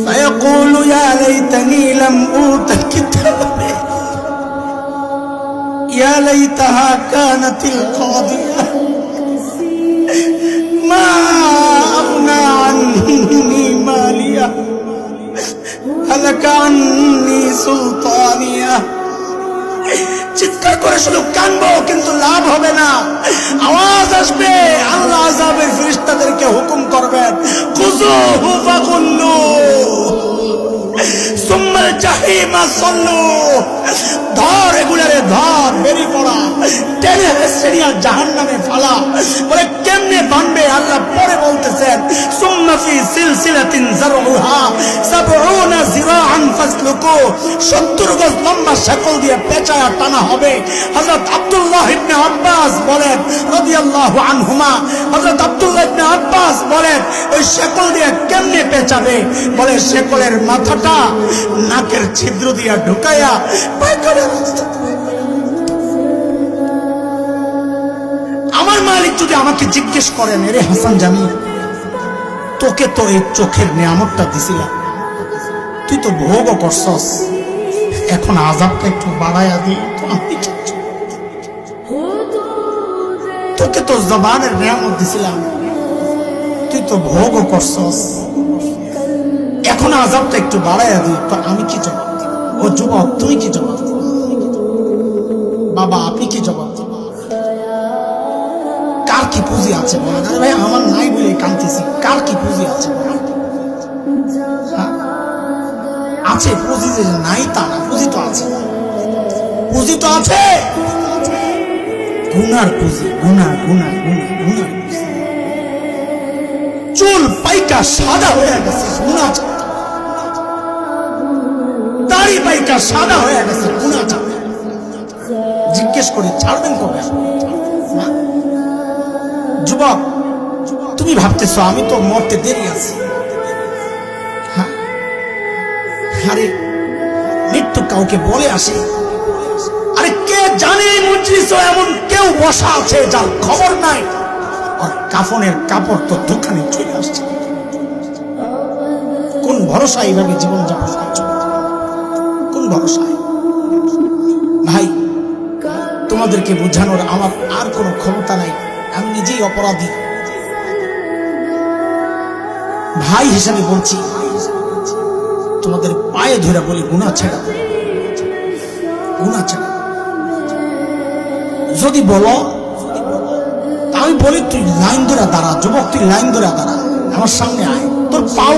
فيقول يا ليتني لم أوت كتابي يا ليتها كانت القاضية ما أغنى عني مالية هلك عني سلطانية। চিৎকার করে শুধু কানবো, কিন্তু লাভ হবে না। আওয়াজ আসবে, আল্লাহ আযাবের ফেরেশতাদেরকে হুকুম করবেন, খুযুহু ফাগুল্লু সুম্মাল জাহিমা সাল্লু। ধর এগুলারে, ধর, বেরি পড়া, টেনে হেসড়িয়া জাহান্নামে ফালা। বলে কেমনে বানবে? আল্লাহ পরে বলতেছেন, সুম্মা ফি সিলসিলাতিন যারউহা ৭০ যিরাআন ফাসলুকু। ৭০ গজ লম্বা শেকল দিয়ে পেঁচায়া টানা হবে। হযরত আব্দুল্লাহ ইবনে আব্বাস বলেন রাদিয়াল্লাহু আনহুমা, হযরত আব্দুল্লাহ ইবনে আব্বাস বলেন ওই শেকল দিয়ে কেমনে পেঁচাবে? বলে শেকলের মাথাটা নাকের ছিদ্র দিয়া ঢুকায়া পায়খানা। আমার মালিক যদি আমাকে জিজ্ঞেস করেন, এরে হাসান জানি, তোকে তো এই চোখের নিয়ামতটা দিছিলাম, তুই তো ভোগও করছস, এখন আযাবটা একটু বাড়ায়া দি, তো আমি তোকে তো জবানের নিয়ামত দিছিলাম, তুই তো ভোগও করছস, এখন আযাবটা একটু বাড়ায়া দি, তো আমি কি জবাব দিব? ও যুবক, তুমি কি জবাব দিব? বাবা, আপনি কি জবাব দিব? কার কি পুঁজি আছে বলেন? আরে ভাই, আমার নাই বলে কাঁদতেছি, কার কি পুঁজি আছে? আছে পুঁজি, যে নাই তা না, পুঁজি তো আছে, পুঁজি তো আছে। গুনার পুঁজি, গুনা গুনা গুনা গুনার পুঁজি। চুল পাইকা সাদা হয়ে গেছে, গুনাহ। দাড়ি পাইকা সাদা হয়ে গেছে, গুনাহ। জিজ্ঞেস করি, ছাড়বেন কবে? যুবক, তুমি ভাবতেছ আমি তো মরতে দেরি আছে। আরে মৃত্যু কাউকে বলে আসে? আরে কে জানে মজলিসে এমন কেউ বসা আছে যার খবর নাই, আর কাফনের কাপড় তো দোকানে চলে আসছে। কোন ভরসা এইভাবে জীবন যাপন করছো? কোন ভরসায়? ভাই, তোমাদেরকে বোঝানোর আমার আর কোনো ক্ষমতা নাই, আমি নিজেই অপরাধী। ভাই হিসাবে বলছি, তোমাদের পায়ে ধরে বলি, গুনাহ ছেড়ে দাও, গুনাহ ছেড়ে দাও। যদি বলো, আমি বলি তুই লাইন ধরে দাঁড়া, যুবক, তুই লাইন ধরে দাঁড়া, আমার সামনে আয়, তোর পাও